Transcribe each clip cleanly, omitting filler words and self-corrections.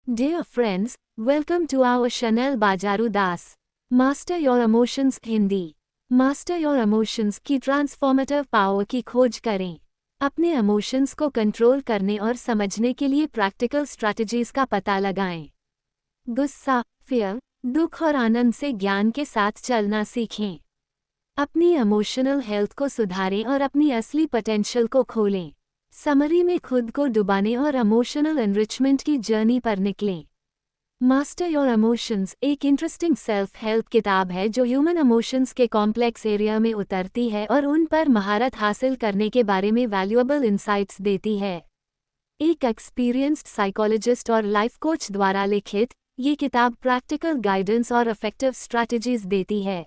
Dear friends, welcome to our channel बाजारू दास master your emotions Hindi. Master your emotions की transformative power की खोज करें। अपने इमोशंस को कंट्रोल करने और समझने के लिए प्रैक्टिकल स्ट्रैटेजीज का पता लगाएं। गुस्सा, फियर, दुख और आनंद से ज्ञान के साथ चलना सीखें। अपनी इमोशनल हेल्थ को सुधारें और अपनी असली पोटेंशियल को खोलें। समरी में खुद को डुबाने और इमोशनल एनरिचमेंट की जर्नी पर निकलें। मास्टर योर इमोशंस एक इंटरेस्टिंग सेल्फ हेल्प किताब है जो ह्यूमन इमोशंस के कॉम्प्लेक्स एरिया में उतरती है और उन पर महारत हासिल करने के बारे में वैल्यूएबल इंसाइट्स देती है। एक एक्सपीरियंस्ड साइकोलॉजिस्ट और लाइफ कोच द्वारा लिखित ये किताब प्रैक्टिकल गाइडेंस और इफेक्टिव स्ट्रैटेजीज देती है।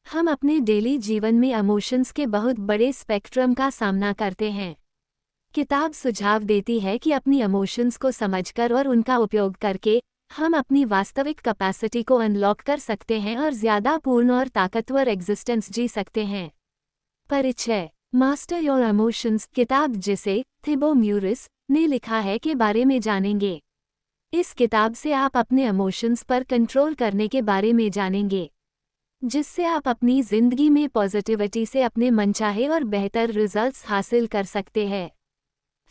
हम अपने डेली जीवन में इमोशंस के बहुत बड़े स्पेक्ट्रम का सामना करते हैं। किताब सुझाव देती है कि अपनी इमोशंस को समझकर और उनका उपयोग करके हम अपनी वास्तविक कैपेसिटी को अनलॉक कर सकते हैं और ज़्यादा पूर्ण और ताकतवर एग्जिस्टेंस जी सकते हैं। परिचय। मास्टर योर इमोशंस किताब जिसे थिबो म्यूरिस ने लिखा है के बारे में जानेंगे। इस किताब से आप अपने इमोशंस पर कंट्रोल करने के बारे में जानेंगे, जिससे आप अपनी ज़िंदगी में पॉजिटिविटी से अपने मनचाहे और बेहतर रिजल्ट्स हासिल कर सकते हैं।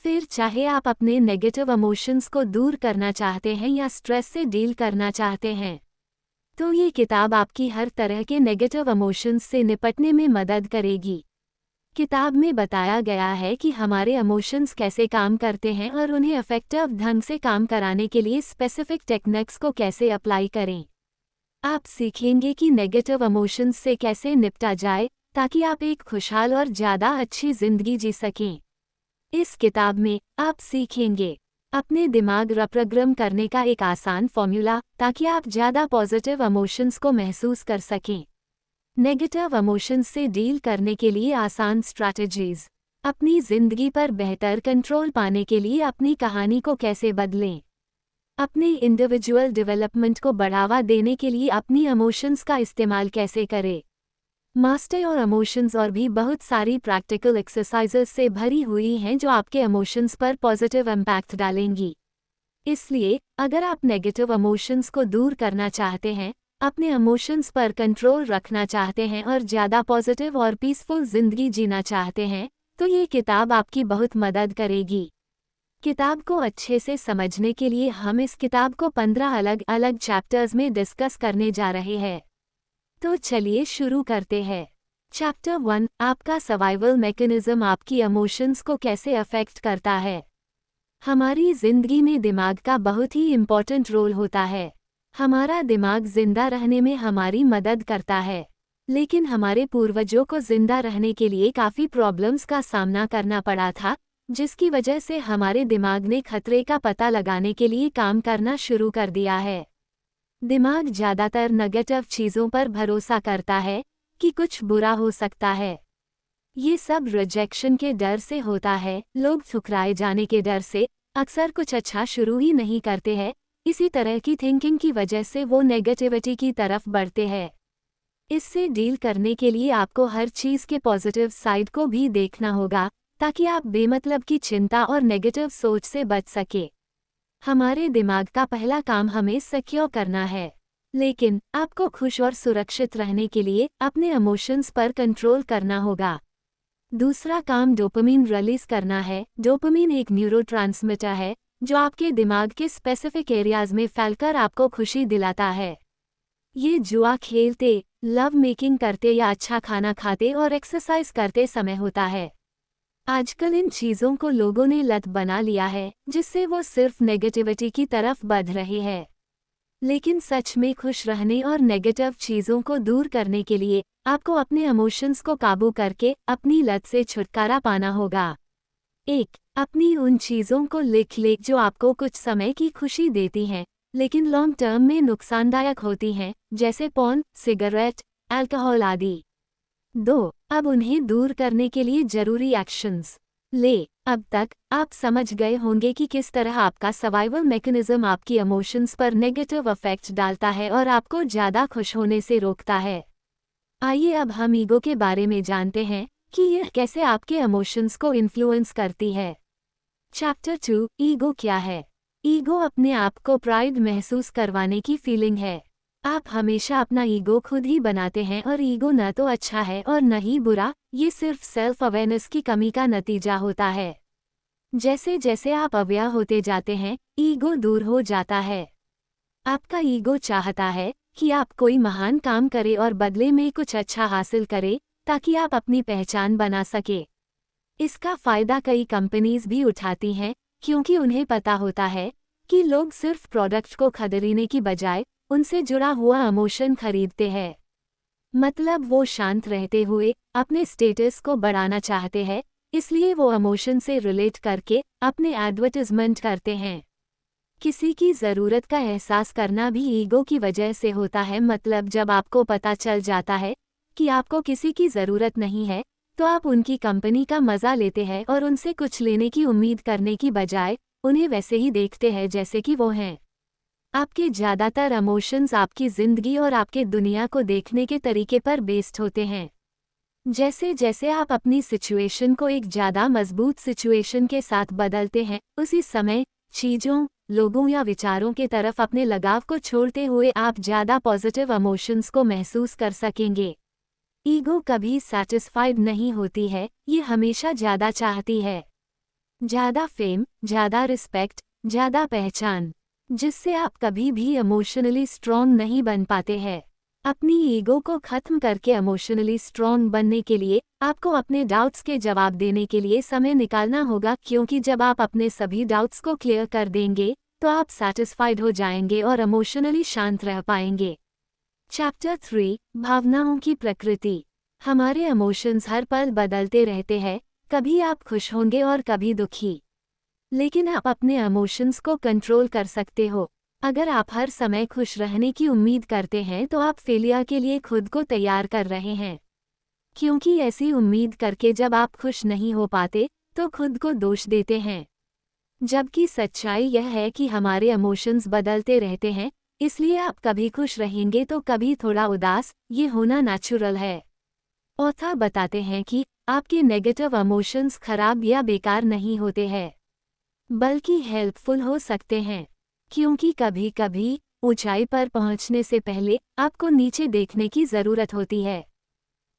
फिर चाहे आप अपने नेगेटिव इमोशंस को दूर करना चाहते हैं या स्ट्रेस से डील करना चाहते हैं, तो ये किताब आपकी हर तरह के नेगेटिव इमोशंस से निपटने में मदद करेगी। किताब में बताया गया है कि हमारे इमोशंस कैसे काम करते हैं और उन्हें इफेक्टिव ढंग से काम कराने के लिए स्पेसिफिक टेक्निक्स को कैसे अप्लाई करें। आप सीखेंगे कि नेगेटिव इमोशंस से कैसे निपटा जाए ताकि आप एक खुशहाल और ज़्यादा अच्छी ज़िंदगी जी सकें। इस किताब में आप सीखेंगे अपने दिमाग रिप्रोग्राम करने का एक आसान फॉर्मूला ताकि आप ज़्यादा पॉजिटिव इमोशंस को महसूस कर सकें। नेगेटिव इमोशंस से डील करने के लिए आसान स्ट्रैटेजीज। अपनी ज़िंदगी पर बेहतर कंट्रोल पाने के लिए अपनी कहानी को कैसे बदलें। अपने इंडिविजुअल डेवलपमेंट को बढ़ावा देने के लिए अपनी इमोशंस का इस्तेमाल कैसे करें। मास्टर और इमोशंस और भी बहुत सारी प्रैक्टिकल एक्सरसाइजेस से भरी हुई हैं जो आपके इमोशंस पर पॉजिटिव इम्पैक्ट डालेंगी। इसलिए अगर आप नेगेटिव इमोशंस को दूर करना चाहते हैं, अपने इमोशंस पर कंट्रोल रखना चाहते हैं और ज़्यादा पॉजिटिव और पीसफुल ज़िंदगी जीना चाहते हैं, तो ये किताब आपकी बहुत मदद करेगी। किताब को अच्छे से समझने के लिए हम इस किताब को 15 अलग अलग चैप्टर्स में डिस्कस करने जा रहे हैं। तो चलिए शुरू करते हैं। चैप्टर 1, आपका सर्वाइवल मैकेनिज्म आपकी इमोशंस को कैसे अफेक्ट करता है। हमारी जिंदगी में दिमाग का बहुत ही इम्पोर्टेंट रोल होता है। हमारा दिमाग जिंदा रहने में हमारी मदद करता है, लेकिन हमारे पूर्वजों को जिंदा रहने के लिए काफ़ी प्रॉब्लम्स का सामना करना पड़ा था, जिसकी वजह से हमारे दिमाग ने खतरे का पता लगाने के लिए काम करना शुरू कर दिया है। दिमाग ज़्यादातर नेगेटिव चीज़ों पर भरोसा करता है कि कुछ बुरा हो सकता है। ये सब रिजेक्शन के डर से होता है, लोग ठुकराए जाने के डर से अक्सर कुछ अच्छा शुरू ही नहीं करते हैं। इसी तरह की थिंकिंग की वजह से वो नेगेटिविटी की तरफ बढ़ते हैं। इससे डील करने के लिए आपको हर चीज़ के पॉजिटिव साइड को भी देखना होगा ताकि आप बेमतलब की चिंता और नेगेटिव सोच से बच सके। हमारे दिमाग का पहला काम हमें सिक्योर करना है, लेकिन आपको खुश और सुरक्षित रहने के लिए अपने इमोशंस पर कंट्रोल करना होगा। दूसरा काम डोपामिन रिलीज करना है। डोपामिन एक न्यूरोट्रांसमीटर है जो आपके दिमाग के स्पेसिफिक एरियाज में फैलकर आपको खुशी दिलाता है। ये जुआ खेलते, लव मेकिंग करते या अच्छा खाना खाते और एक्सरसाइज करते समय होता है। आजकल इन चीज़ों को लोगों ने लत बना लिया है, जिससे वो सिर्फ नेगेटिविटी की तरफ बढ़ रहे हैं। लेकिन सच में खुश रहने और नेगेटिव चीज़ों को दूर करने के लिए आपको अपने इमोशंस को काबू करके अपनी लत से छुटकारा पाना होगा। 1. अपनी उन चीज़ों को लिख ले जो आपको कुछ समय की खुशी देती हैं, लेकिन लॉन्ग टर्म में नुकसानदायक होती हैं, जैसे पॉर्न, सिगरेट, अल्कोहल आदि। 2. अब उन्हें दूर करने के लिए जरूरी एक्शंस ले। अब तक आप समझ गए होंगे कि किस तरह आपका सर्वाइवल मैकेनिज्म आपकी इमोशंस पर नेगेटिव इफेक्ट डालता है और आपको ज़्यादा खुश होने से रोकता है। आइए अब हम ईगो के बारे में जानते हैं कि यह कैसे आपके इमोशंस को इन्फ्लुएंस करती है। चैप्टर 2, ईगो क्या है। ईगो अपने आप को प्राइड महसूस करवाने की फीलिंग है। आप हमेशा अपना ईगो खुद ही बनाते हैं और ईगो न तो अच्छा है और न ही बुरा, ये सिर्फ सेल्फ अवेयरनेस की कमी का नतीजा होता है। जैसे जैसे आप अवेयर होते जाते हैं, ईगो दूर हो जाता है। आपका ईगो चाहता है कि आप कोई महान काम करें और बदले में कुछ अच्छा हासिल करें, ताकि आप अपनी पहचान बना सके। इसका फायदा कई कंपनीज भी उठाती हैं, क्योंकि उन्हें पता होता है कि लोग सिर्फ प्रोडक्ट को खरीदने की बजाय उनसे जुड़ा हुआ इमोशन खरीदते हैं। मतलब वो शांत रहते हुए अपने स्टेटस को बढ़ाना चाहते हैं, इसलिए वो इमोशन से रिलेट करके अपने एडवर्टाइजमेंट करते हैं। किसी की ज़रूरत का एहसास करना भी ईगो की वजह से होता है। मतलब जब आपको पता चल जाता है कि आपको किसी की ज़रूरत नहीं है, तो आप उनकी कंपनी का मज़ा लेते हैं और उनसे कुछ लेने की उम्मीद करने की बजाय उन्हें वैसे ही देखते हैं जैसे कि वो हैं। आपके ज़्यादातर इमोशंस आपकी ज़िंदगी और आपके दुनिया को देखने के तरीके पर बेस्ड होते हैं। जैसे जैसे आप अपनी सिचुएशन को एक ज़्यादा मजबूत सिचुएशन के साथ बदलते हैं, उसी समय चीज़ों, लोगों या विचारों के तरफ अपने लगाव को छोड़ते हुए आप ज़्यादा पॉजिटिव इमोशंस को महसूस कर सकेंगे। ईगो कभी सैटिस्फाइड नहीं होती है, ये हमेशा ज़्यादा चाहती है। ज़्यादा फेम, ज़्यादा रिस्पेक्ट, ज़्यादा पहचान, जिससे आप कभी भी इमोशनली स्ट्रॉन्ग नहीं बन पाते हैं। अपनी ईगो को खत्म करके इमोशनली स्ट्रॉन्ग बनने के लिए आपको अपने डाउट्स के जवाब देने के लिए समय निकालना होगा, क्योंकि जब आप अपने सभी डाउट्स को क्लियर कर देंगे तो आप सैटिस्फाइड हो जाएंगे और इमोशनली शांत रह पाएंगे। चैप्टर 3, भावनाओं की प्रकृति। हमारे इमोशंस हर पल बदलते रहते हैं, कभी आप खुश होंगे और कभी दुखी। लेकिन आप अपने इमोशंस को कंट्रोल कर सकते हो। अगर आप हर समय खुश रहने की उम्मीद करते हैं तो आप फेलियर के लिए खुद को तैयार कर रहे हैं, क्योंकि ऐसी उम्मीद करके जब आप खुश नहीं हो पाते तो खुद को दोष देते हैं। जबकि सच्चाई यह है कि हमारे इमोशंस बदलते रहते हैं, इसलिए आप कभी खुश रहेंगे तो कभी थोड़ा उदास, ये होना नेचुरल है। ऑथर बताते हैं कि आपके नेगेटिव इमोशंस खराब या बेकार नहीं होते हैं, बल्कि हेल्पफुल हो सकते हैं, क्योंकि कभी कभी ऊंचाई पर पहुंचने से पहले आपको नीचे देखने की ज़रूरत होती है।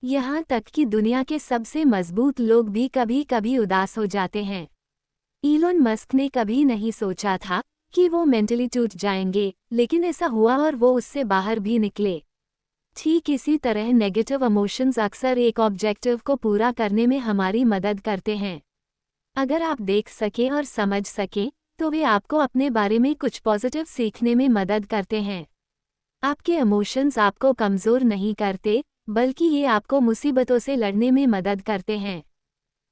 यहाँ तक कि दुनिया के सबसे मजबूत लोग भी कभी कभी उदास हो जाते हैं। इलोन मस्क ने कभी नहीं सोचा था कि वो मेंटली टूट जाएंगे, लेकिन ऐसा हुआ और वो उससे बाहर भी निकले। ठीक इसी तरह नेगेटिव इमोशंस अक्सर एक ऑब्जेक्टिव को पूरा करने में हमारी मदद करते हैं। अगर आप देख सकें और समझ सकें तो वे आपको अपने बारे में कुछ पॉजिटिव सीखने में मदद करते हैं। आपके इमोशंस आपको कमज़ोर नहीं करते, बल्कि ये आपको मुसीबतों से लड़ने में मदद करते हैं।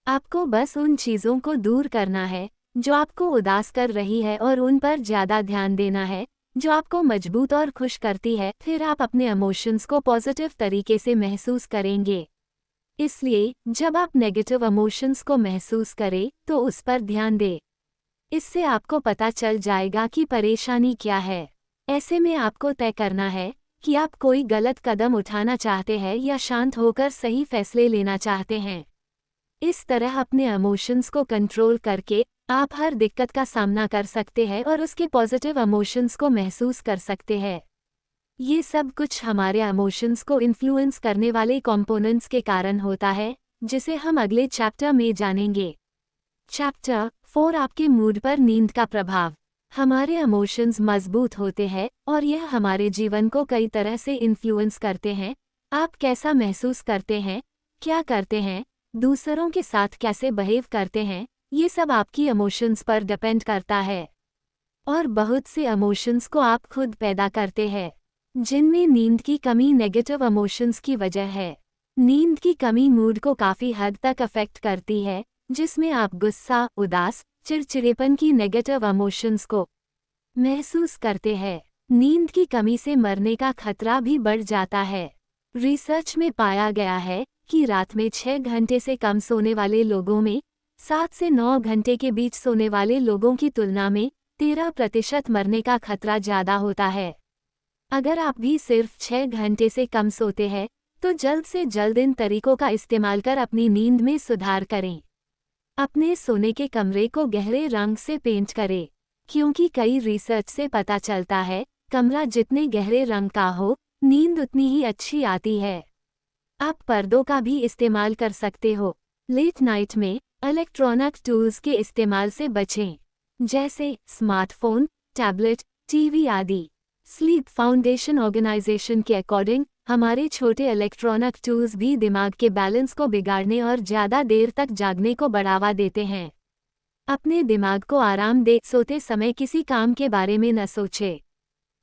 आपको बस उन चीज़ों को दूर करना है जो आपको उदास कर रही है और उन पर ज़्यादा ध्यान देना है जो आपको मजबूत और खुश करती है। फिर आप अपने इमोशंस को पॉजिटिव तरीके से महसूस करेंगे। इसलिए जब आप नेगेटिव इमोशंस को महसूस करें तो उस पर ध्यान दें। इससे आपको पता चल जाएगा कि परेशानी क्या है। ऐसे में आपको तय करना है कि आप कोई गलत कदम उठाना चाहते हैं या शांत होकर सही फैसले लेना चाहते हैं। इस तरह अपने इमोशंस को कंट्रोल करके आप हर दिक्कत का सामना कर सकते हैं और उसके पॉजिटिव इमोशंस को महसूस कर सकते हैं। ये सब कुछ हमारे इमोशंस को इन्फ्लुएंस करने वाले कंपोनेंट्स के कारण होता है, जिसे हम अगले चैप्टर में जानेंगे। चैप्टर 4, आपके मूड पर नींद का प्रभाव। हमारे इमोशंस मजबूत होते हैं और यह हमारे जीवन को कई तरह से इन्फ्लुएंस करते हैं। आप कैसा महसूस करते हैं, क्या करते हैं, दूसरों के साथ कैसे बिहेव करते हैं, ये सब आपकी इमोशंस पर डिपेंड करता है। और बहुत से इमोशंस को आप खुद पैदा करते हैं, जिनमें नींद की कमी नेगेटिव इमोशंस की वजह है। नींद की कमी मूड को काफ़ी हद तक अफेक्ट करती है, जिसमें आप गुस्सा, उदास, चिड़चिड़ेपन की नेगेटिव इमोशंस को महसूस करते हैं। नींद की कमी से मरने का खतरा भी बढ़ जाता है। रिसर्च में पाया गया है कि रात में 6 घंटे से कम सोने वाले लोगों में 7 से 9 घंटे के बीच सोने वाले लोगों की तुलना में 13% मरने का खतरा ज़्यादा होता है। अगर आप भी सिर्फ 6 घंटे से कम सोते हैं तो जल्द से जल्द इन तरीकों का इस्तेमाल कर अपनी नींद में सुधार करें। अपने सोने के कमरे को गहरे रंग से पेंट करें। क्योंकि कई रिसर्च से पता चलता है, कमरा जितने गहरे रंग का हो, नींद उतनी ही अच्छी आती है। आप पर्दों का भी इस्तेमाल कर सकते हो। लेट नाइट में इलेक्ट्रॉनिक टूल्स के इस्तेमाल से बचें, जैसे स्मार्टफोन, टैबलेट, टीवी आदि। स्लीप फाउंडेशन ऑर्गेनाइजेशन के अकॉर्डिंग हमारे छोटे इलेक्ट्रॉनिक टूल्स भी दिमाग के बैलेंस को बिगाड़ने और ज़्यादा देर तक जागने को बढ़ावा देते हैं। अपने दिमाग को आराम दे, सोते समय किसी काम के बारे में न सोचे।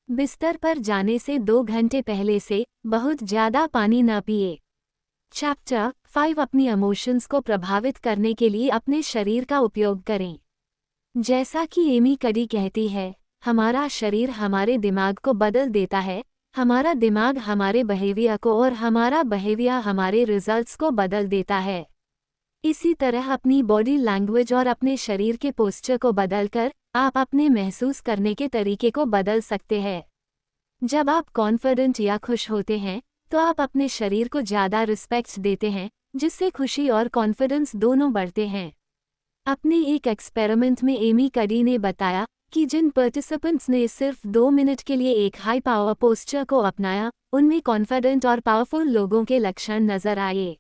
बिस्तर पर जाने से 2 घंटे पहले से बहुत ज़्यादा पानी न पिए। चैप्टर 5 अपनी इमोशंस को प्रभावित करने के लिए अपने शरीर का उपयोग करें। जैसा कि एमी कडी कहती है, हमारा शरीर हमारे दिमाग को बदल देता है, हमारा दिमाग हमारे बिहेवियर को और हमारा बिहेवियर हमारे रिजल्ट्स को बदल देता है। इसी तरह अपनी बॉडी लैंग्वेज और अपने शरीर के पोस्चर को बदलकर आप अपने महसूस करने के तरीके को बदल सकते हैं। जब आप कॉन्फिडेंट या खुश होते हैं, तो आप अपने शरीर को ज़्यादा रिस्पेक्ट देते हैं, जिससे खुशी और कॉन्फिडेंस दोनों बढ़ते हैं। अपने एक एक्सपेरिमेंट में एमी कडी ने बताया कि जिन पार्टिसिपेंट्स ने सिर्फ 2 मिनट के लिए एक हाई पावर पोस्चर को अपनाया, उनमें कॉन्फिडेंट और पावरफुल लोगों के लक्षण नजर आए।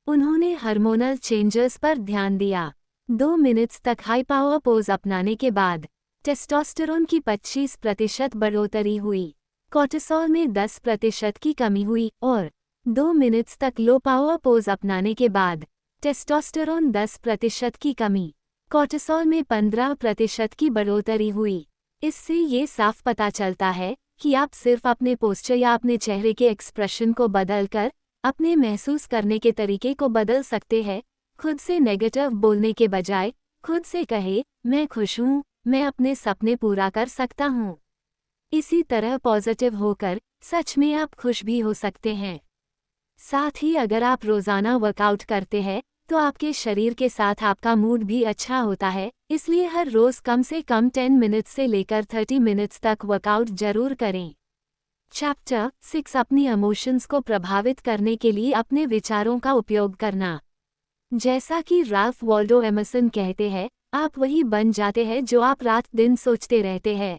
उन्होंने हार्मोनल चेंजेस पर ध्यान दिया। 2 मिनट्स तक हाई पावर पोज अपनाने के बाद टेस्टोस्टेरोन की 25% बढ़ोतरी हुई, कोर्टिसोल में 10% की कमी हुई और 2 मिनट्स तक लो पावर पोज अपनाने के बाद टेस्टोस्टेरोन 10% की कमी, कोर्टिसोल में 15% की बढ़ोतरी हुई। इससे ये साफ पता चलता है कि आप सिर्फ अपने पोस्चर या अपने चेहरे के एक्सप्रेशन को बदलकर अपने महसूस करने के तरीके को बदल सकते हैं। खुद से नेगेटिव बोलने के बजाय खुद से कहे, मैं खुश हूँ, मैं अपने सपने पूरा कर सकता हूँ। इसी तरह पॉजिटिव होकर सच में आप खुश भी हो सकते हैं। साथ ही अगर आप रोज़ाना वर्कआउट करते हैं, तो आपके शरीर के साथ आपका मूड भी अच्छा होता है। इसलिए हर रोज़ कम से कम 10 मिनट्स से लेकर 30 मिनट्स तक वर्कआउट जरूर करें। चैप्टर 6 अपनी इमोशंस को प्रभावित करने के लिए अपने विचारों का उपयोग करना। जैसा कि राल्फ वॉल्डो एमर्सन कहते हैं, आप वही बन जाते हैं जो आप रात दिन सोचते रहते हैं।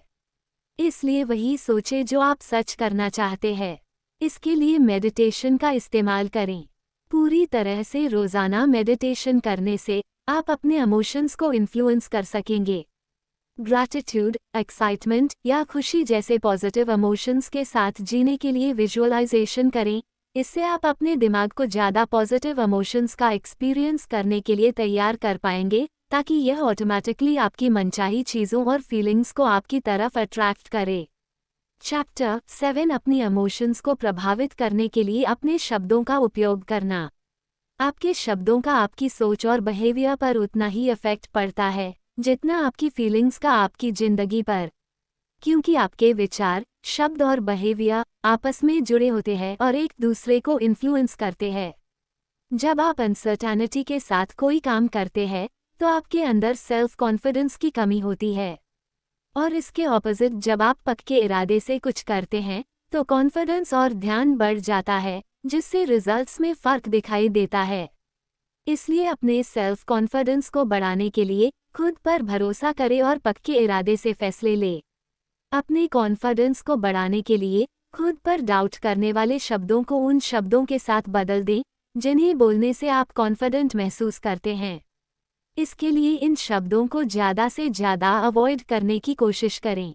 इसलिए वही सोचें जो आप सच करना चाहते हैं। इसके लिए मेडिटेशन का इस्तेमाल करें। पूरी तरह से रोज़ाना मेडिटेशन करने से आप अपने इमोशंस को इन्फ्लुएंस कर सकेंगे। ग्रैटिट्यूड, एक्साइटमेंट या खुशी जैसे पॉजिटिव इमोशंस के साथ जीने के लिए विजुअलाइजेशन करें। इससे आप अपने दिमाग को ज़्यादा पॉजिटिव इमोशंस का एक्सपीरियंस करने के लिए तैयार कर पाएंगे, ताकि यह ऑटोमेटिकली आपकी मनचाही चीज़ों और फीलिंग्स को आपकी तरफ अट्रैक्ट करे। चैप्टर 7 अपनी इमोशंस को प्रभावित करने के लिए अपने शब्दों का उपयोग करना। आपके शब्दों का आपकी सोच और बिहेवियर पर उतना ही इफेक्ट पड़ता है जितना आपकी फीलिंग्स का आपकी जिंदगी पर, क्योंकि आपके विचार, शब्द और बिहेवियर आपस में जुड़े होते हैं और एक दूसरे को इन्फ्लुएंस करते हैं। जब आप अनसर्टेनिटी के साथ कोई काम करते हैं, तो आपके अंदर सेल्फ कॉन्फिडेंस की कमी होती है, और इसके ऑपोजिट जब आप पक्के इरादे से कुछ करते हैं, तो कॉन्फिडेंस और ध्यान बढ़ जाता है, जिससे रिजल्ट्स में फ़र्क दिखाई देता है। इसलिए अपने सेल्फ कॉन्फिडेंस को बढ़ाने के लिए खुद पर भरोसा करें और पक्के इरादे से फैसले लें। अपने कॉन्फिडेंस को बढ़ाने के लिए खुद पर डाउट करने वाले शब्दों को उन शब्दों के साथ बदल दें जिन्हें बोलने से आप कॉन्फिडेंट महसूस करते हैं। इसके लिए इन शब्दों को ज़्यादा से ज़्यादा अवॉइड करने की कोशिश करें।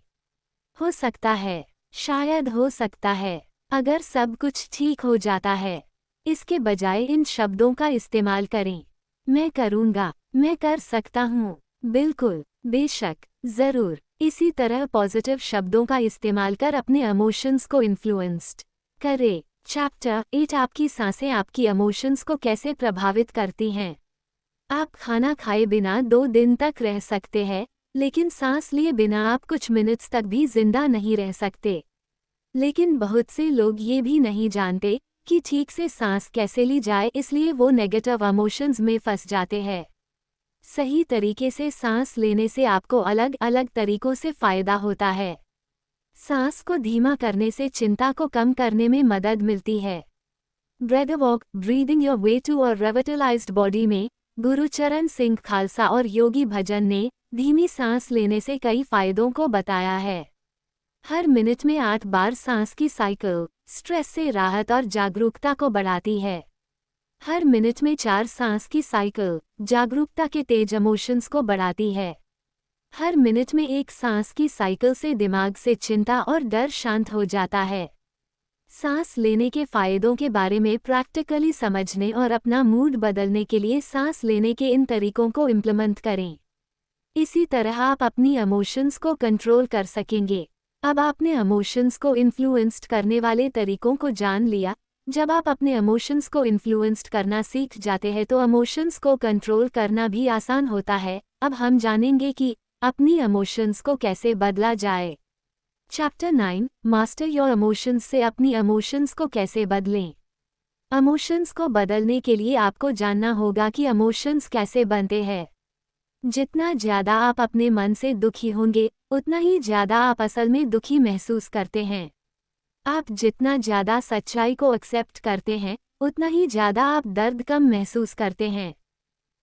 हो सकता है, शायद हो सकता है, अगर सब कुछ ठीक हो जाता है। इसके बजाय इन शब्दों का इस्तेमाल करें। मैं करूँगा, मैं कर सकता हूँ, बिल्कुल, बेशक, ज़रूर। इसी तरह पॉजिटिव शब्दों का इस्तेमाल कर अपने इमोशंस को इन्फ्लुएंस्ड करें। चैप्टर 8 आपकी सांसें आपकी इमोशंस को कैसे प्रभावित करती हैं। आप खाना खाए बिना 2 दिन तक रह सकते हैं, लेकिन सांस लिए बिना आप कुछ मिनट्स तक भी जिंदा नहीं रह सकते। लेकिन बहुत से लोग ये भी नहीं जानते कि ठीक से सांस कैसे ली जाए, इसलिए वो नेगेटिव इमोशंस में फंस जाते हैं। सही तरीके से सांस लेने से आपको अलग अलग तरीकों से फ़ायदा होता है। सांस को धीमा करने से चिंता को कम करने में मदद मिलती है। Breath walk, breathing your way to a revitalised body में गुरुचरण सिंह खालसा और योगी भजन ने धीमी सांस लेने से कई फायदों को बताया है। हर मिनट में 8 बार सांस की साइकिल स्ट्रेस से राहत और जागरूकता को बढ़ाती है। हर मिनट में 4 सांस की साइकिल जागरूकता के तेज इमोशंस को बढ़ाती है। हर मिनट में 1 सांस की साइकिल से दिमाग से चिंता और डर शांत हो जाता है। सांस लेने के फायदों के बारे में प्रैक्टिकली समझने और अपना मूड बदलने के लिए सांस लेने के इन तरीकों को इम्प्लीमेंट करें। इसी तरह आप अपनी इमोशंस को कंट्रोल कर सकेंगे। अब आपने इमोशंस को इन्फ्लुएंस्ड करने वाले तरीकों को जान लिया। जब आप अपने इमोशंस को इन्फ्लुएंस्ड करना सीख जाते हैं तो इमोशंस को कंट्रोल करना भी आसान होता है। अब हम जानेंगे कि अपनी इमोशंस को कैसे बदला जाए। चैप्टर 9 मास्टर योर इमोशंस से अपनी इमोशंस को कैसे बदलें। इमोशंस को बदलने के लिए आपको जानना होगा कि इमोशंस कैसे बनते हैं। जितना ज़्यादा आप अपने मन से दुखी होंगे, उतना ही ज़्यादा आप असल में दुखी महसूस करते हैं। आप जितना ज़्यादा सच्चाई को एक्सेप्ट करते हैं, उतना ही ज़्यादा आप दर्द कम महसूस करते हैं।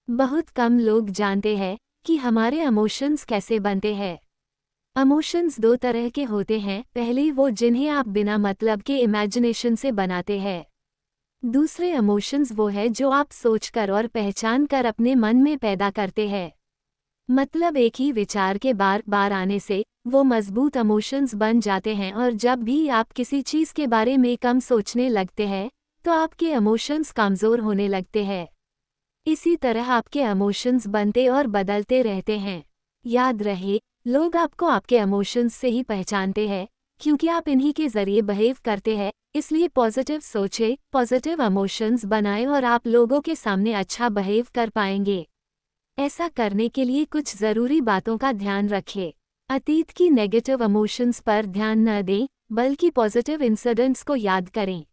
बहुत कम लोग जानते हैं कि हमारे इमोशंस कैसे बनते हैं। इमोशंस 2 तरह के होते हैं। पहले वो जिन्हें आप बिना मतलब के इमेजिनेशन से बनाते हैं। दूसरे इमोशंस वो है जो आप सोचकर और पहचान कर अपने मन में पैदा करते हैं। मतलब एक ही विचार के बार बार आने से वो मजबूत इमोशंस बन जाते हैं और जब भी आप किसी चीज़ के बारे में कम सोचने लगते हैं तो आपके इमोशंस कमज़ोर होने लगते हैं। इसी तरह आपके इमोशंस बनते और बदलते रहते हैं। याद रहे, लोग आपको आपके इमोशंस से ही पहचानते हैं क्योंकि आप इन्हीं के जरिए बिहेव करते हैं। इसलिए पॉजिटिव सोचें, पॉजिटिव इमोशंस बनाएं और आप लोगों के सामने अच्छा बिहेव कर पाएंगे। ऐसा करने के लिए कुछ ज़रूरी बातों का ध्यान रखें। अतीत की नेगेटिव इमोशंस पर ध्यान न दें, बल्कि पॉजिटिव इंसिडेंट्स को याद करें।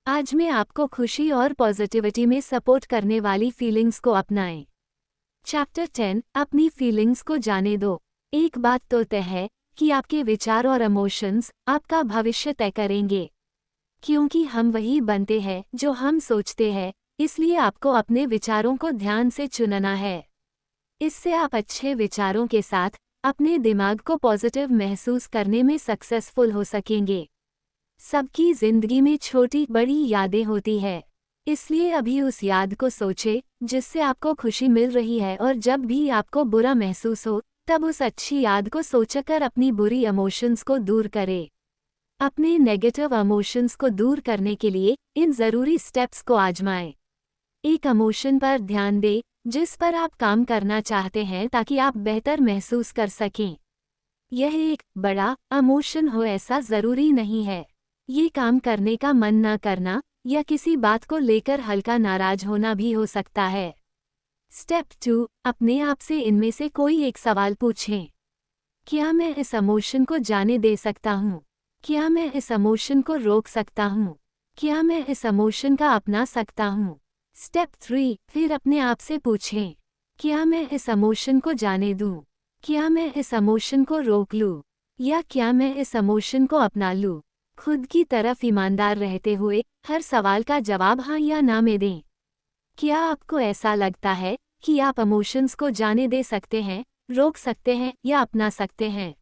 आज मैं आपको खुशी और पॉजिटिविटी में सपोर्ट करने वाली फीलिंग्स को अपनाएं। चैप्टर 10 अपनी फीलिंग्स को जाने दो। एक बात तो तय है कि आपके विचार और इमोशंस आपका भविष्य तय करेंगे। क्योंकि हम वही बनते हैं जो हम सोचते हैं, इसलिए आपको अपने विचारों को ध्यान से चुनना है। इससे आप अच्छे विचारों के साथ अपने दिमाग को पॉजिटिव महसूस करने में सक्सेसफुल हो सकेंगे। सबकी जिंदगी में छोटी बड़ी यादें होती है, इसलिए अभी उस याद को सोचें जिससे आपको खुशी मिल रही है और जब भी आपको बुरा महसूस हो तब उस अच्छी याद को सोचकर अपनी बुरी इमोशंस को दूर करें। अपने नेगेटिव इमोशंस को दूर करने के लिए इन ज़रूरी स्टेप्स को आजमाएं। एक इमोशन पर ध्यान दें जिस पर आप काम करना चाहते हैं ताकि आप बेहतर महसूस कर सकें। यह एक बड़ा इमोशन हो ऐसा ज़रूरी नहीं है। ये काम करने का मन न करना या किसी बात को लेकर हल्का नाराज होना भी हो सकता है। स्टेप 2 अपने आप से इनमें से कोई एक सवाल पूछें। क्या मैं इस इमोशन को जाने दे सकता हूँ? क्या मैं इस इमोशन को रोक सकता हूँ? क्या मैं इस इमोशन का अपना सकता हूँ? स्टेप 3 फिर अपने आप से पूछें, क्या मैं इस इमोशन को जाने दूँ? क्या मैं इस इमोशन को रोक लूँ? या क्या मैं इस इमोशन को अपना लूँ? खुद की तरफ ईमानदार रहते हुए हर सवाल का जवाब हाँ या ना में दें। क्या आपको ऐसा लगता है कि आप इमोशंस को जाने दे सकते हैं, रोक सकते हैं या अपना सकते हैं?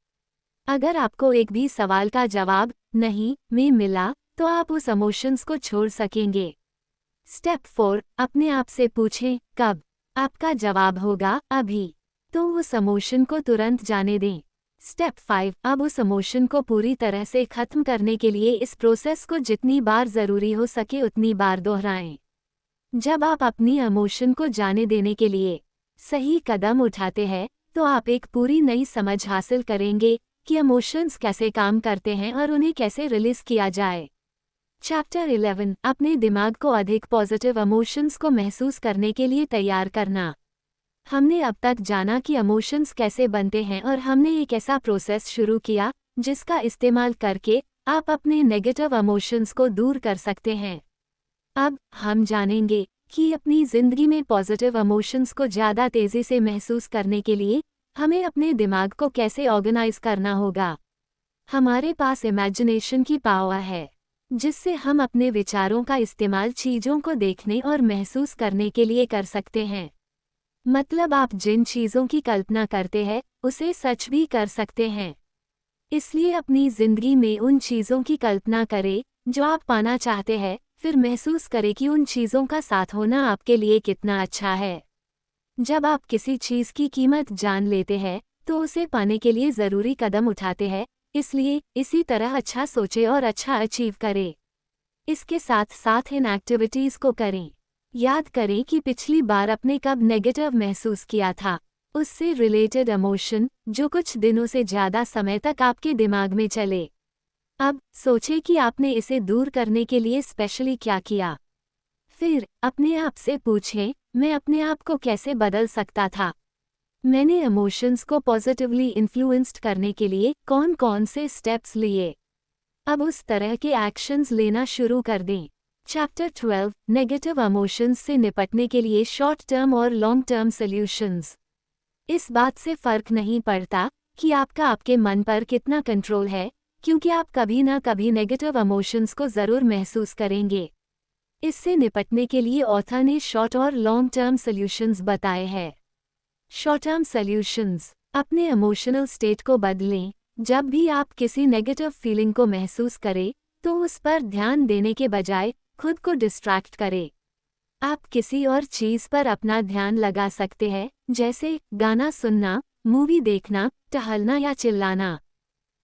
अगर आपको एक भी सवाल का जवाब नहीं में मिला तो आप उस इमोशंस को छोड़ सकेंगे। स्टेप 4 अपने आप से पूछें कब? आपका जवाब होगा अभी, तो उस इमोशन को तुरंत जाने दें। स्टेप 5 अब उस इमोशन को पूरी तरह से ख़त्म करने के लिए इस प्रोसेस को जितनी बार ज़रूरी हो सके उतनी बार दोहराएं। जब आप अपनी इमोशन को जाने देने के लिए सही कदम उठाते हैं तो आप एक पूरी नई समझ हासिल करेंगे कि इमोशंस कैसे काम करते हैं और उन्हें कैसे रिलीज किया जाए। चैप्टर 11 अपने दिमाग को अधिक पॉजिटिव इमोशंस को महसूस करने के लिए तैयार करना। हमने अब तक जाना कि इमोशंस कैसे बनते हैं और हमने एक ऐसा प्रोसेस शुरू किया जिसका इस्तेमाल करके आप अपने नेगेटिव इमोशंस को दूर कर सकते हैं। अब हम जानेंगे कि अपनी ज़िंदगी में पॉजिटिव इमोशंस को ज़्यादा तेज़ी से महसूस करने के लिए हमें अपने दिमाग को कैसे ऑर्गेनाइज करना होगा। हमारे पास इमेजिनेशन की पावर है जिससे हम अपने विचारों का इस्तेमाल चीज़ों को देखने और महसूस करने के लिए कर सकते हैं। मतलब आप जिन चीज़ों की कल्पना करते हैं उसे सच भी कर सकते हैं। इसलिए अपनी जिंदगी में उन चीज़ों की कल्पना करें जो आप पाना चाहते हैं, फिर महसूस करें कि उन चीज़ों का साथ होना आपके लिए कितना अच्छा है। जब आप किसी चीज़ की कीमत जान लेते हैं तो उसे पाने के लिए ज़रूरी कदम उठाते हैं, इसलिए इसी तरह अच्छा सोचें और अच्छा अचीव करें। इसके साथ साथ इन एक्टिविटीज़ को करें। याद करें कि पिछली बार आपने कब नेगेटिव महसूस किया था, उससे रिलेटेड इमोशन जो कुछ दिनों से ज़्यादा समय तक आपके दिमाग में चले। अब सोचें कि आपने इसे दूर करने के लिए स्पेशली क्या किया। फिर अपने आप से पूछें, मैं अपने आप को कैसे बदल सकता था। मैंने इमोशंस को पॉजिटिवली इन्फ्लुएंस्ड करने के लिए कौन कौन से स्टेप्स लिए। अब उस तरह के एक्शंस लेना शुरू कर दें। चैप्टर 12 नेगेटिव इमोशंस से निपटने के लिए शॉर्ट टर्म और लॉन्ग टर्म सॉल्यूशंस। इस बात से फर्क नहीं पड़ता कि आपका आपके मन पर कितना कंट्रोल है, क्योंकि आप कभी ना कभी नेगेटिव इमोशंस को ज़रूर महसूस करेंगे। इससे निपटने के लिए ऑथर ने शॉर्ट और लॉन्ग टर्म सॉल्यूशंस बताए हैं। शॉर्ट टर्म सॉल्यूशंस, अपने इमोशनल स्टेट को बदलें। जब भी आप किसी नेगेटिव फीलिंग को महसूस करें तो उस पर ध्यान देने के बजाय खुद को डिस्ट्रैक्ट करें। आप किसी और चीज़ पर अपना ध्यान लगा सकते हैं, जैसे गाना सुनना, मूवी देखना, टहलना या चिल्लाना।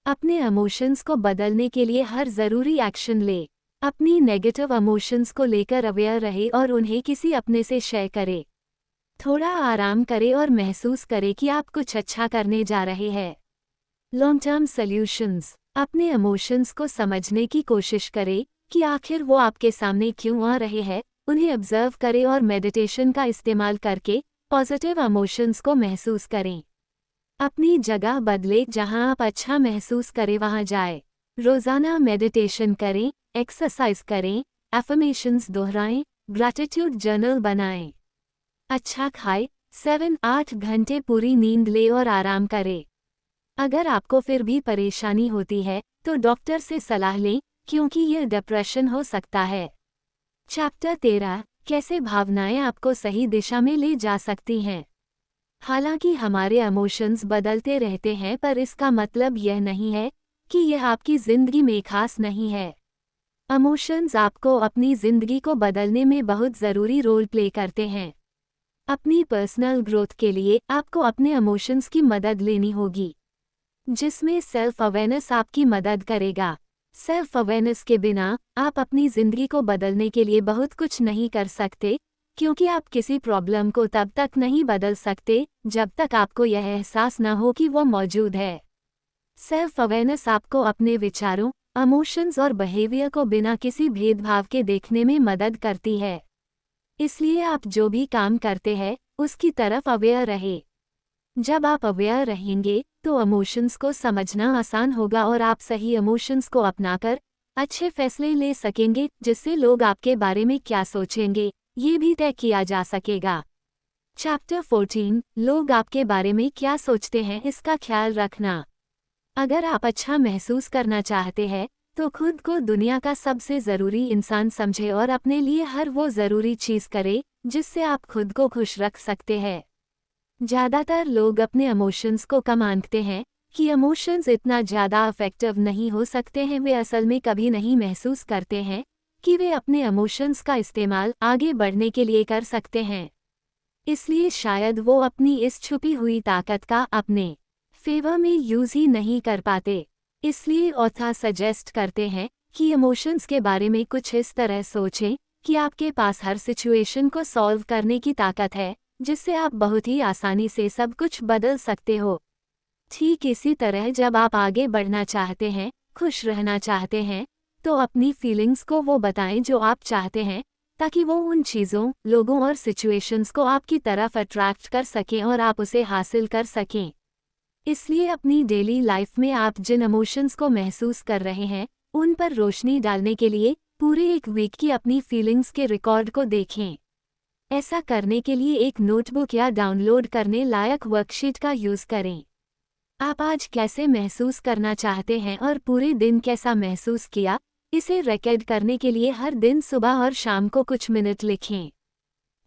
अपने इमोशंस को बदलने के लिए हर ज़रूरी एक्शन ले। अपनी नेगेटिव इमोशंस को लेकर अवेयर रहे और उन्हें किसी अपने से शेयर करें। थोड़ा आराम करें और महसूस करें कि आप कुछ अच्छा करने जा रहे हैं। लॉन्ग टर्म सॉल्यूशंस, अपने इमोशंस को समझने की कोशिश करें कि आखिर वो आपके सामने क्यों आ रहे हैं। उन्हें ऑब्जर्व करें और मेडिटेशन का इस्तेमाल करके पॉजिटिव इमोशंस को महसूस करें। अपनी जगह बदले, जहां आप अच्छा महसूस करें वहां जाए। रोज़ाना मेडिटेशन करें, एक्सरसाइज करें, एफर्मेशंस दोहराएं, ग्रैटिट्यूड जर्नल बनाएं। अच्छा खाएं, 7-8 घंटे पूरी नींद ले और आराम करें। अगर आपको फिर भी परेशानी होती है तो डॉक्टर से सलाह लें, क्योंकि यह डिप्रेशन हो सकता है। चैप्टर 13 कैसे भावनाएं आपको सही दिशा में ले जा सकती हैं। हालांकि हमारे इमोशंस बदलते रहते हैं, पर इसका मतलब यह नहीं है कि यह आपकी जिंदगी में खास नहीं है। इमोशंस आपको अपनी जिंदगी को बदलने में बहुत ज़रूरी रोल प्ले करते हैं। अपनी पर्सनल ग्रोथ के लिए आपको अपने इमोशंस की मदद लेनी होगी, जिसमें सेल्फ अवेयरनेस आपकी मदद करेगा। सेल्फ अवेयरनेस के बिना आप अपनी ज़िंदगी को बदलने के लिए बहुत कुछ नहीं कर सकते, क्योंकि आप किसी प्रॉब्लम को तब तक नहीं बदल सकते जब तक आपको यह एहसास न हो कि वो मौजूद है। सेल्फ अवेयरनेस आपको अपने विचारों, इमोशंस और बिहेवियर को बिना किसी भेदभाव के देखने में मदद करती है। इसलिए आप जो भी काम करते हैं उसकी तरफ अवेयर रहे। जब आप अवेयर रहेंगे तो इमोशंस को समझना आसान होगा और आप सही इमोशंस को अपनाकर अच्छे फैसले ले सकेंगे, जिससे लोग आपके बारे में क्या सोचेंगे ये भी तय किया जा सकेगा। चैप्टर 14 लोग आपके बारे में क्या सोचते हैं, इसका ख्याल रखना। अगर आप अच्छा महसूस करना चाहते हैं तो खुद को दुनिया का सबसे ज़रूरी इंसान समझें और अपने लिए हर वो ज़रूरी चीज़ करें जिससे आप खुद को खुश रख सकते हैं। ज़्यादातर लोग अपने इमोशंस को कम आंकते हैं कि इमोशंस इतना ज़्यादा इफेक्टिव नहीं हो सकते हैं। वे असल में कभी नहीं महसूस करते हैं कि वे अपने इमोशंस का इस्तेमाल आगे बढ़ने के लिए कर सकते हैं। इसलिए शायद वो अपनी इस छुपी हुई ताकत का अपने फेवर में यूज़ ही नहीं कर पाते। इसलिए ऑथर सजेस्ट करते हैं कि इमोशंस के बारे में कुछ इस तरह सोचें कि आपके पास हर सिचुएशन को सॉल्व करने की ताकत है, जिससे आप बहुत ही आसानी से सब कुछ बदल सकते हो। ठीक इसी तरह जब आप आगे बढ़ना चाहते हैं, खुश रहना चाहते हैं, तो अपनी फीलिंग्स को वो बताएं जो आप चाहते हैं, ताकि वो उन चीज़ों, लोगों और सिचुएशंस को आपकी तरफ अट्रैक्ट कर सकें और आप उसे हासिल कर सकें। इसलिए अपनी डेली लाइफ में आप जिन इमोशंस को महसूस कर रहे हैं उन पर रोशनी डालने के लिए पूरे एक वीक की अपनी फीलिंग्स के रिकॉर्ड को देखें। ऐसा करने के लिए एक नोटबुक या डाउनलोड करने लायक वर्कशीट का यूज़ करें। आप आज कैसे महसूस करना चाहते हैं और पूरे दिन कैसा महसूस किया, इसे रिकॉर्ड करने के लिए हर दिन सुबह और शाम को कुछ मिनट लिखें।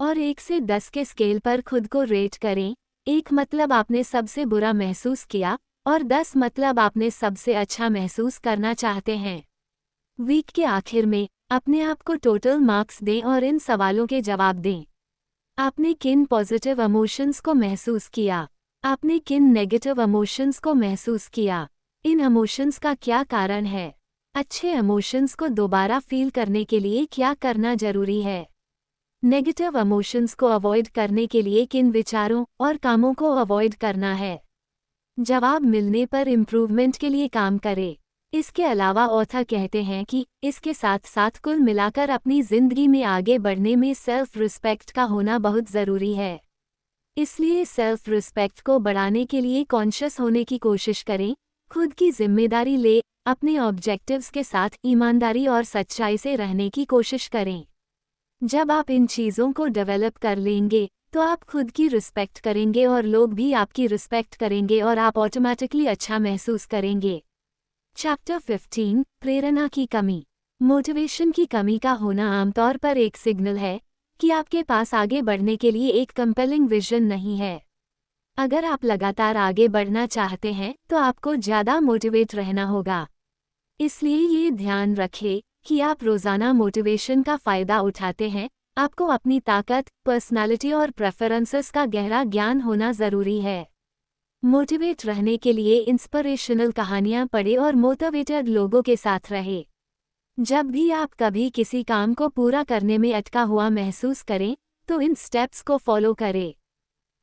और 1 से 10 के स्केल पर खुद को रेट करें। 1 मतलब आपने सबसे बुरा महसूस किया और 10 मतलब आपने सबसे अच्छा महसूस करना चाहते हैं। वीक के आखिर में अपने आप को टोटल मार्क्स दें और इन सवालों के जवाब दें। आपने किन पॉजिटिव इमोशंस को महसूस किया? आपने किन नेगेटिव इमोशंस को महसूस किया? इन इमोशंस का क्या कारण है? अच्छे इमोशंस को दोबारा फील करने के लिए क्या करना जरूरी है? नेगेटिव इमोशंस को अवॉइड करने के लिए किन विचारों और कामों को अवॉइड करना है? जवाब मिलने पर इम्प्रूवमेंट के लिए काम करें। इसके अलावा ऑथर कहते हैं कि इसके साथ साथ कुल मिलाकर अपनी जिंदगी में आगे बढ़ने में सेल्फ रिस्पेक्ट का होना बहुत ज़रूरी है। इसलिए सेल्फ रिस्पेक्ट को बढ़ाने के लिए कॉन्शियस होने की कोशिश करें, खुद की जिम्मेदारी ले, अपने ऑब्जेक्टिव्स के साथ ईमानदारी और सच्चाई से रहने की कोशिश करें। जब आप इन चीज़ों को डेवलप कर लेंगे तो आप खुद की रिस्पेक्ट करेंगे और लोग भी आपकी रिस्पेक्ट करेंगे और आप ऑटोमेटिकली अच्छा महसूस करेंगे। चैप्टर 15 प्रेरणा की कमी। मोटिवेशन की कमी का होना आमतौर पर एक सिग्नल है कि आपके पास आगे बढ़ने के लिए एक कंपेलिंग विजन नहीं है। अगर आप लगातार आगे बढ़ना चाहते हैं तो आपको ज़्यादा मोटिवेट रहना होगा। इसलिए ये ध्यान रखें कि आप रोज़ाना मोटिवेशन का फ़ायदा उठाते हैं। आपको अपनी ताकत, पर्सनालिटी और प्रेफरेंसेस का गहरा ज्ञान होना ज़रूरी है। मोटिवेट रहने के लिए इंस्पिरेशनल कहानियाँ पढ़ें और मोटिवेटेड लोगों के साथ रहें। जब भी आप कभी किसी काम को पूरा करने में अटका हुआ महसूस करें तो इन स्टेप्स को फॉलो करें।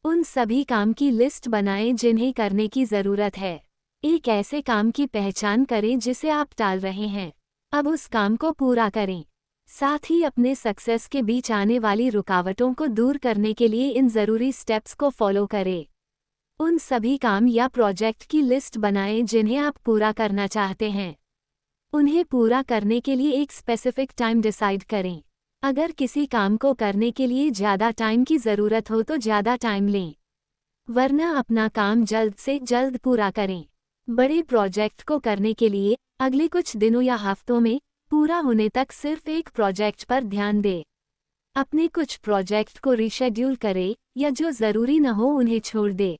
उन सभी काम की लिस्ट बनाएं जिन्हें करने की ज़रूरत है। एक ऐसे काम की पहचान करें जिसे आप टाल रहे हैं। अब उस काम को पूरा करें। साथ ही अपने सक्सेस के बीच आने वाली रुकावटों को दूर करने के लिए इन ज़रूरी स्टेप्स को फॉलो करें। उन सभी काम या प्रोजेक्ट की लिस्ट बनाएं जिन्हें आप पूरा करना चाहते हैं। उन्हें पूरा करने के लिए एक स्पेसिफिक टाइम डिसाइड करें। अगर किसी काम को करने के लिए ज़्यादा टाइम की ज़रूरत हो तो ज़्यादा टाइम लें, वरना अपना काम जल्द से जल्द पूरा करें। बड़े प्रोजेक्ट को करने के लिए अगले कुछ दिनों या हफ्तों में पूरा होने तक सिर्फ एक प्रोजेक्ट पर ध्यान दें। अपने कुछ प्रोजेक्ट को रीशेड्यूल करें या जो ज़रूरी न हो उन्हें छोड़ दें।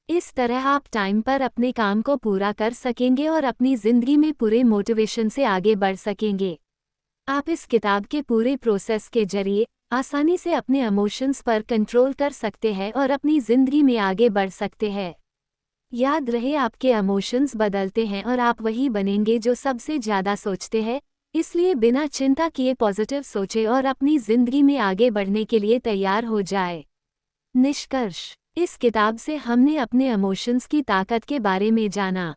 इस तरह आप टाइम पर अपने काम को पूरा कर सकेंगे और अपनी ज़िंदगी में पूरे मोटिवेशन से आगे बढ़ सकेंगे। आप इस किताब के पूरे प्रोसेस के जरिए आसानी से अपने इमोशंस पर कंट्रोल कर सकते हैं और अपनी ज़िंदगी में आगे बढ़ सकते हैं। याद रहे, आपके इमोशंस बदलते हैं और आप वही बनेंगे जो सबसे ज़्यादा सोचते हैं। इसलिए बिना चिंता किए पॉजिटिव सोचें और अपनी ज़िंदगी में आगे बढ़ने के लिए तैयार हो जाए। निष्कर्ष, इस किताब से हमने अपने इमोशंस की ताकत के बारे में जाना।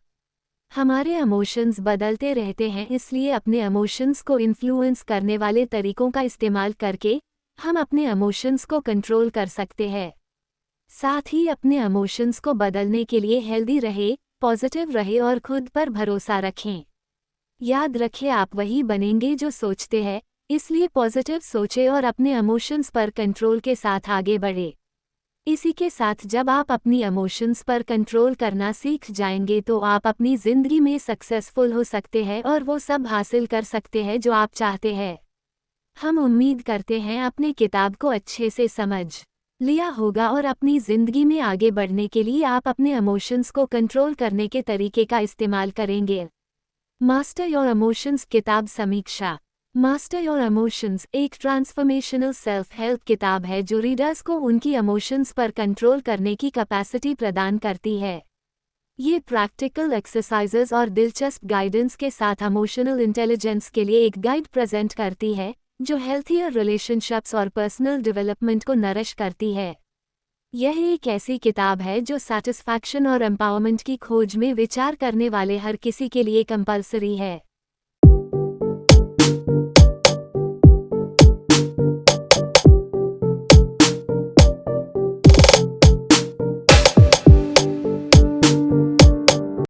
हमारे इमोशंस बदलते रहते हैं, इसलिए अपने इमोशंस को इन्फ्लुएंस करने वाले तरीकों का इस्तेमाल करके हम अपने इमोशंस को कंट्रोल कर सकते हैं। साथ ही अपने इमोशंस को बदलने के लिए हेल्दी रहे, पॉजिटिव रहे और खुद पर भरोसा रखें। याद रखें, आप वही बनेंगे जो सोचते हैं, इसलिए पॉजिटिव सोचें और अपने इमोशंस पर कंट्रोल के साथ आगे बढ़ें। इसी के साथ जब आप अपनी इमोशंस पर कंट्रोल करना सीख जाएंगे तो आप अपनी ज़िंदगी में सक्सेसफुल हो सकते हैं और वो सब हासिल कर सकते हैं जो आप चाहते हैं। हम उम्मीद करते हैं आपने किताब को अच्छे से समझ लिया होगा और अपनी ज़िंदगी में आगे बढ़ने के लिए आप अपने इमोशंस को कंट्रोल करने के तरीके का इस्तेमाल करेंगे। मास्टर योर इमोशंस किताब समीक्षा। मास्टर योर इमोशंस एक ट्रांसफॉर्मेशनल सेल्फ हेल्प किताब है जो रीडर्स को उनकी इमोशंस पर कंट्रोल करने की कैपेसिटी प्रदान करती है। ये प्रैक्टिकल एक्सरसाइजेज और दिलचस्प गाइडेंस के साथ इमोशनल इंटेलिजेंस के लिए एक गाइड प्रेजेंट करती है जो हेल्थियर रिलेशनशिप्स और पर्सनल डेवलपमेंट को नरिश करती है। यह एक ऐसी किताब है जो सैटिस्फैक्शन और एम्पावरमेंट की खोज में विचार करने वाले हर किसी के लिए कंपल्सरी है।